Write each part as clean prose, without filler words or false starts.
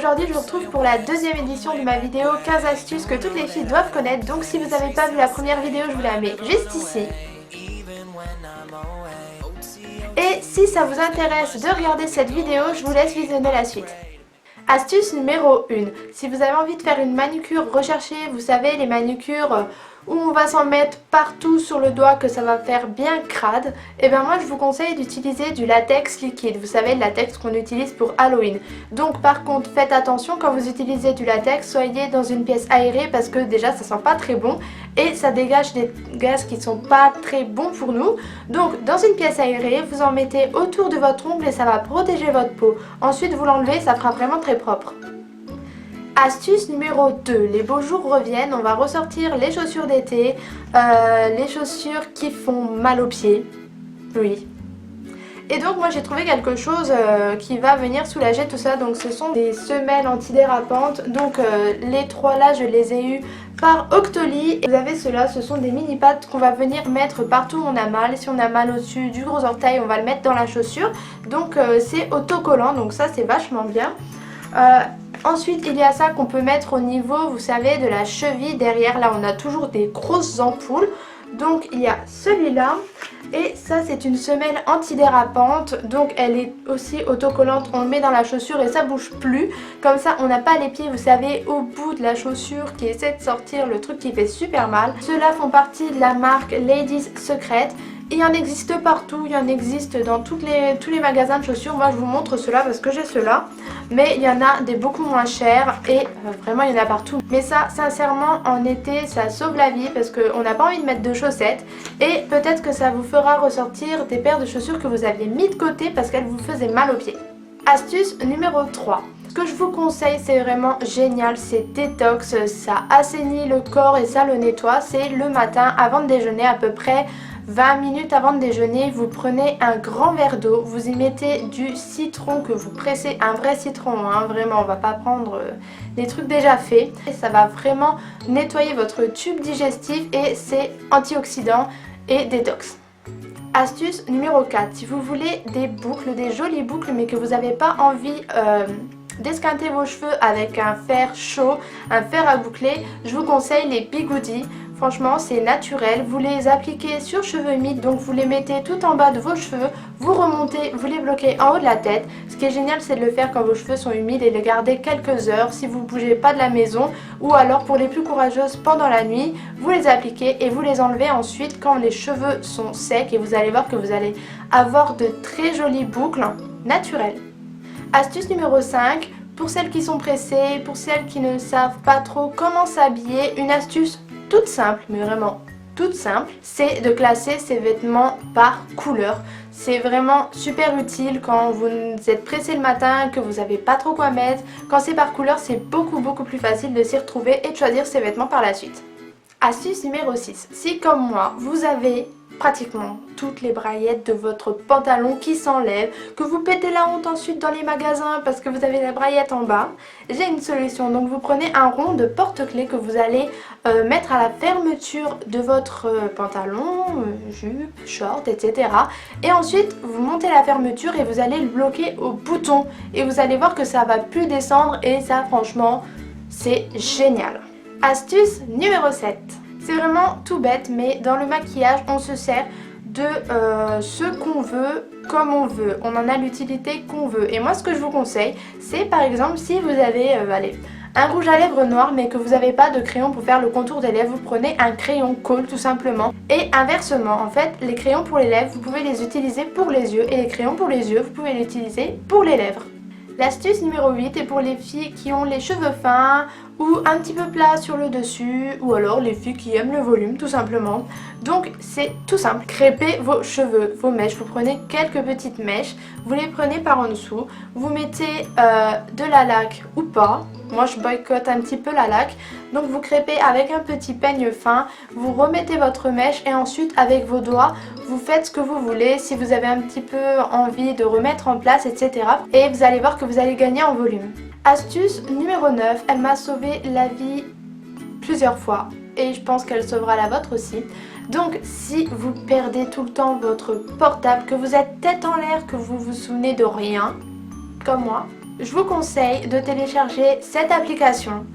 aujourd'hui je vous retrouve pour la deuxième édition de ma vidéo 15 astuces que toutes les filles doivent connaître. Donc si vous n'avez pas vu la première vidéo, je vous la mets juste ici. Et si ça vous intéresse de regarder cette vidéo, je vous laisse visionner la suite. Astuce numéro 1. Si vous avez envie de faire une manucure recherchée, vous savez les manucures où on va s'en mettre partout sur le doigt que ça va faire bien crade, et bien moi je vous conseille d'utiliser du latex liquide. Vous savez, le latex qu'on utilise pour Halloween. Donc par contre faites attention quand vous utilisez du latex, soyez dans une pièce aérée parce que déjà ça sent pas très bon et ça dégage des gaz qui sont pas très bons pour nous. Donc dans une pièce aérée, vous en mettez autour de votre ongle et ça va protéger votre peau. Ensuite vous l'enlevez, ça fera vraiment très propre. Astuce numéro 2, les beaux jours reviennent, on va ressortir les chaussures d'été, les chaussures qui font mal aux pieds, oui. Et donc moi j'ai trouvé quelque chose qui va venir soulager tout ça, donc ce sont des semelles antidérapantes, donc les trois là je les ai eu par Octoly. Et vous avez ceux-là, ce sont des mini pattes qu'on va venir mettre partout où on a mal. Si on a mal au-dessus du gros orteil, on va le mettre dans la chaussure, donc c'est autocollant, donc ça c'est vachement bien. Ensuite il y a ça qu'on peut mettre au niveau, vous savez, de la cheville. Derrière là on a toujours des grosses ampoules. Donc il y a celui-là. Et ça c'est une semelle antidérapante. Donc elle est aussi autocollante. On le met dans la chaussure et ça bouge plus. Comme ça on n'a pas les pieds, vous savez, au bout de la chaussure qui essaie de sortir, le truc qui fait super mal. Ceux-là font partie de la marque Ladies Secret. Il y en existe partout, il y en existe dans tous les magasins de chaussures. Moi je vous montre ceux-là parce que j'ai ceux-là. Mais il y en a des beaucoup moins chers et vraiment il y en a partout. Mais ça sincèrement en été ça sauve la vie parce qu'on n'a pas envie de mettre de chaussettes. Et peut-être que ça vous fera ressortir des paires de chaussures que vous aviez mis de côté parce qu'elles vous faisaient mal aux pieds. Astuce numéro 3. Ce que je vous conseille, c'est vraiment génial, c'est détox, ça assainit le corps et ça le nettoie. C'est le matin avant de déjeuner, à peu près 20 minutes avant de déjeuner, vous prenez un grand verre d'eau, vous y mettez du citron que vous pressez, un vrai citron, hein, vraiment, on va pas prendre des trucs déjà faits. Et ça va vraiment nettoyer votre tube digestif et c'est antioxydant et détox. Astuce numéro 4, si vous voulez des boucles, des jolies boucles mais que vous n'avez pas envie d'esquinter vos cheveux avec un fer chaud, un fer à boucler, je vous conseille les bigoudis. Franchement c'est naturel, vous les appliquez sur cheveux humides, donc vous les mettez tout en bas de vos cheveux, vous remontez, vous les bloquez en haut de la tête. Ce qui est génial c'est de le faire quand vos cheveux sont humides et de les garder quelques heures si vous ne bougez pas de la maison, ou alors pour les plus courageuses pendant la nuit, vous les appliquez et vous les enlevez ensuite quand les cheveux sont secs et vous allez voir que vous allez avoir de très jolies boucles naturelles. Astuce numéro 5, pour celles qui sont pressées, pour celles qui ne savent pas trop comment s'habiller, une astuce toute simple, mais vraiment toute simple, c'est de classer ses vêtements par couleur. C'est vraiment super utile quand vous êtes pressé le matin, que vous savez pas trop quoi mettre. Quand c'est par couleur, c'est beaucoup plus facile de s'y retrouver et de choisir ses vêtements par la suite. Astuce numéro 6, si comme moi, vous avez pratiquement toutes les braillettes de votre pantalon qui s'enlèvent, que vous pétez la honte ensuite dans les magasins parce que vous avez la braillette en bas, j'ai une solution. Donc vous prenez un rond de porte-clés que vous allez mettre à la fermeture de votre pantalon, jupe, short, etc. Et ensuite vous montez la fermeture et vous allez le bloquer au bouton et vous allez voir que ça va plus descendre et ça franchement c'est génial. Astuce numéro 7. C'est vraiment tout bête, mais dans le maquillage, on se sert de ce qu'on veut, comme on veut. On en a l'utilité qu'on veut. Et moi, ce que je vous conseille, c'est par exemple, si vous avez un rouge à lèvres noir, mais que vous n'avez pas de crayon pour faire le contour des lèvres, vous prenez un crayon colle tout simplement. Et inversement, en fait, les crayons pour les lèvres, vous pouvez les utiliser pour les yeux. Et les crayons pour les yeux, vous pouvez les utiliser pour les lèvres. L'astuce numéro 8 est pour les filles qui ont les cheveux fins ou un petit peu plats sur le dessus, ou alors les filles qui aiment le volume tout simplement. Donc c'est tout simple, crêpez vos cheveux, vos mèches, vous prenez quelques petites mèches, vous les prenez par en dessous, vous mettez de la laque ou pas. Moi je boycotte un petit peu la laque, donc vous crêpez avec un petit peigne fin, vous remettez votre mèche et ensuite avec vos doigts vous faites ce que vous voulez, si vous avez un petit peu envie de remettre en place, etc. Et vous allez voir que vous allez gagner en volume. Astuce numéro 9, elle m'a sauvé la vie plusieurs fois et je pense qu'elle sauvera la vôtre aussi. Donc si vous perdez tout le temps votre portable, que vous êtes tête en l'air, que vous vous souvenez de rien, comme moi, je vous conseille de télécharger cette application.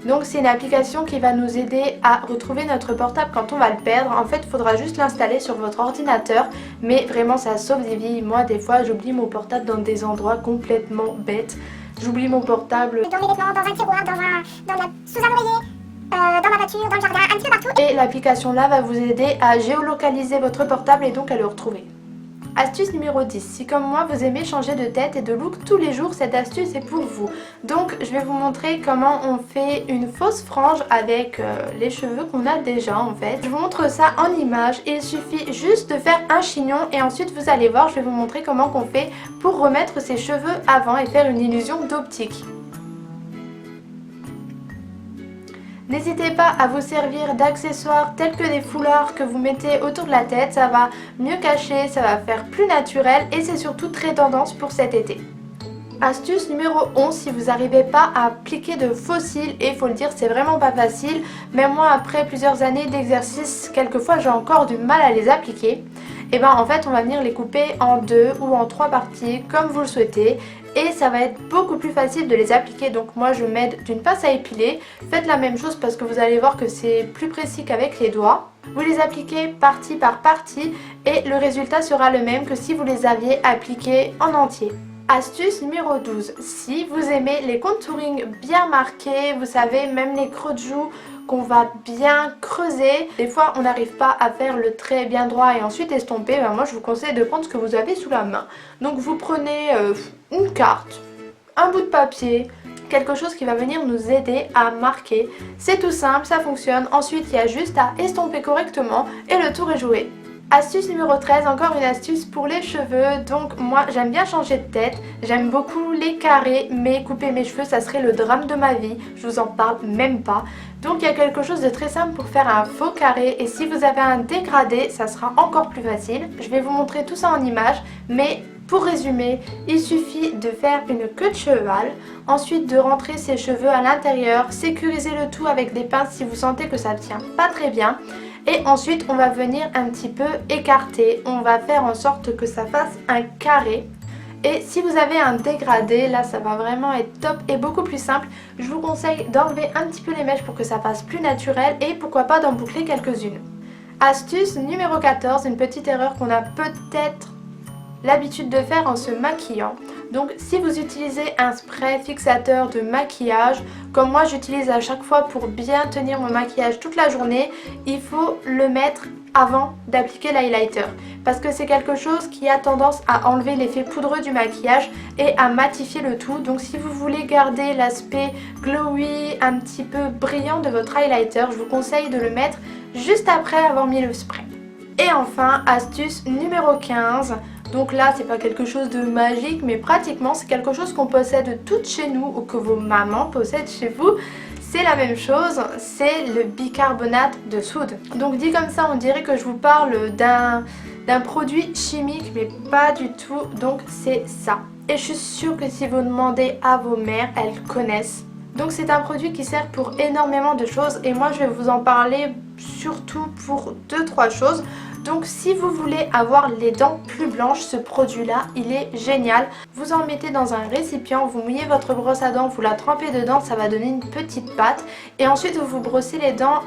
Donc c'est une application qui va nous aider à retrouver notre portable quand on va le perdre. En fait, il faudra juste l'installer sur votre ordinateur, mais vraiment ça sauve des vies. Moi des fois j'oublie mon portable dans des endroits complètement bêtes. J'oublie mon portable dans mes vêtements, dans un tiroir, sous un oreiller, dans ma voiture, dans le jardin, un petit peu partout. Et l'application là va vous aider à géolocaliser votre portable et donc à le retrouver. Astuce numéro 10. Si comme moi vous aimez changer de tête et de look tous les jours, cette astuce est pour vous. Donc je vais vous montrer comment on fait une fausse frange avec les cheveux qu'on a déjà en fait. Je vous montre ça en image et il suffit juste de faire un chignon et ensuite vous allez voir, je vais vous montrer comment qu'on fait pour remettre ses cheveux avant et faire une illusion d'optique. N'hésitez pas à vous servir d'accessoires tels que des foulards que vous mettez autour de la tête, ça va mieux cacher, ça va faire plus naturel et c'est surtout très tendance pour cet été. Astuce numéro 11, si vous n'arrivez pas à appliquer de faux cils, et il faut le dire c'est vraiment pas facile, même moi après plusieurs années d'exercice, quelquefois j'ai encore du mal à les appliquer. Et ben en fait on va venir les couper en 2 ou en 3 parties comme vous le souhaitez et ça va être beaucoup plus facile de les appliquer. Donc moi je m'aide d'une pince à épiler, faites la même chose parce que vous allez voir que c'est plus précis qu'avec les doigts. Vous les appliquez partie par partie et le résultat sera le même que si vous les aviez appliqués en entier. Astuce numéro 12, si vous aimez les contouring bien marqués, vous savez même les creux de joues qu'on va bien creuser, des fois on n'arrive pas à faire le trait bien droit et ensuite estomper, ben moi je vous conseille de prendre ce que vous avez sous la main. Donc vous prenez une carte, un bout de papier, quelque chose qui va venir nous aider à marquer. C'est tout simple, ça fonctionne, ensuite il y a juste à estomper correctement et le tour est joué. Astuce numéro 13, encore une astuce pour les cheveux. Donc moi j'aime bien changer de tête, j'aime beaucoup les carrés, mais couper mes cheveux ça serait le drame de ma vie, je vous en parle même pas. Donc il y a quelque chose de très simple pour faire un faux carré et si vous avez un dégradé ça sera encore plus facile. Je vais vous montrer tout ça en image, mais pour résumer, il suffit de faire une queue de cheval, ensuite de rentrer ses cheveux à l'intérieur, sécuriser le tout avec des pinces si vous sentez que ça ne tient pas très bien. Et ensuite on va venir un petit peu écarter, on va faire en sorte que ça fasse un carré. Et si vous avez un dégradé, là ça va vraiment être top et beaucoup plus simple. Je vous conseille d'enlever un petit peu les mèches pour que ça fasse plus naturel et pourquoi pas d'en boucler quelques-unes. Astuce numéro 14, une petite erreur qu'on a peut-être l'habitude de faire en se maquillant. Donc si vous utilisez un spray fixateur de maquillage, comme moi j'utilise à chaque fois pour bien tenir mon maquillage toute la journée, il faut le mettre avant d'appliquer l'highlighter parce que c'est quelque chose qui a tendance à enlever l'effet poudreux du maquillage et à matifier le tout. Donc si vous voulez garder l'aspect glowy, un petit peu brillant de votre highlighter, je vous conseille de le mettre juste après avoir mis le spray. Et enfin, astuce numéro 15. Donc là, c'est pas quelque chose de magique, mais pratiquement, c'est quelque chose qu'on possède toutes chez nous ou que vos mamans possèdent chez vous. C'est la même chose, c'est le bicarbonate de soude. Donc dit comme ça, on dirait que je vous parle d'un produit chimique, mais pas du tout. Donc c'est ça. Et je suis sûre que si vous demandez à vos mères, elles connaissent. Donc c'est un produit qui sert pour énormément de choses et moi je vais vous en parler surtout pour 2-3 choses. Donc si vous voulez avoir les dents plus blanches, ce produit là il est génial. Vous en mettez dans un récipient, vous mouillez votre brosse à dents, vous la trempez dedans, ça va donner une petite pâte. Et ensuite vous vous brossez les dents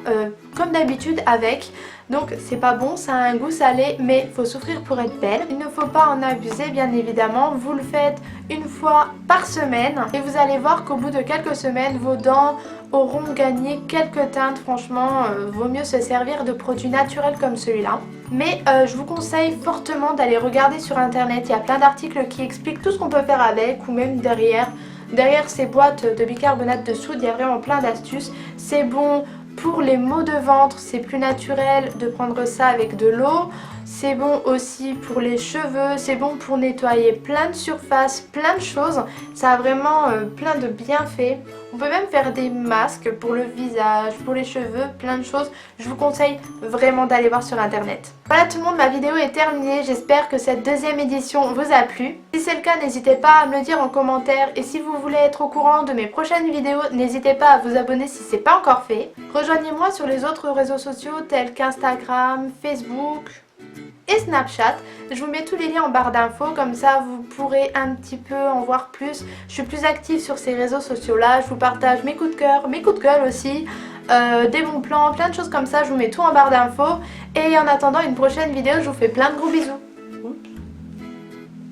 comme d'habitude avec. Donc c'est pas bon, ça a un goût salé mais faut souffrir pour être belle. Il ne faut pas en abuser bien évidemment, vous le faites une fois par semaine. Et vous allez voir qu'au bout de quelques semaines, vos dents auront gagné quelques teintes. Franchement, vaut mieux se servir de produits naturels comme celui-là. Mais je vous conseille fortement d'aller regarder sur internet, il y a plein d'articles qui expliquent tout ce qu'on peut faire avec ou même derrière ces boîtes de bicarbonate de soude, il y a vraiment plein d'astuces. C'est bon pour les maux de ventre, c'est plus naturel de prendre ça avec de l'eau. C'est bon aussi pour les cheveux, c'est bon pour nettoyer plein de surfaces, plein de choses. Ça a vraiment plein de bienfaits. On peut même faire des masques pour le visage, pour les cheveux, plein de choses. Je vous conseille vraiment d'aller voir sur internet. Voilà tout le monde, ma vidéo est terminée. J'espère que cette deuxième édition vous a plu. Si c'est le cas, n'hésitez pas à me le dire en commentaire. Et si vous voulez être au courant de mes prochaines vidéos, n'hésitez pas à vous abonner si ce n'est pas encore fait. Rejoignez-moi sur les autres réseaux sociaux tels qu'Instagram, Facebook. et Snapchat. Je vous mets tous les liens en barre d'infos, comme ça vous pourrez un petit peu en voir plus. Je suis plus active sur ces réseaux sociaux là, je vous partage mes coups de cœur, mes coups de gueule aussi, des bons plans, plein de choses comme ça, je vous mets tout en barre d'infos. Et en attendant une prochaine vidéo, je vous fais plein de gros bisous.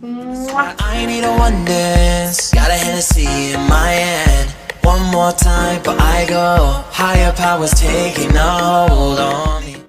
Mouah. I need a one dance, got a Hennessy in my hand. One more time, but I go. Higher powers taking a hold on me.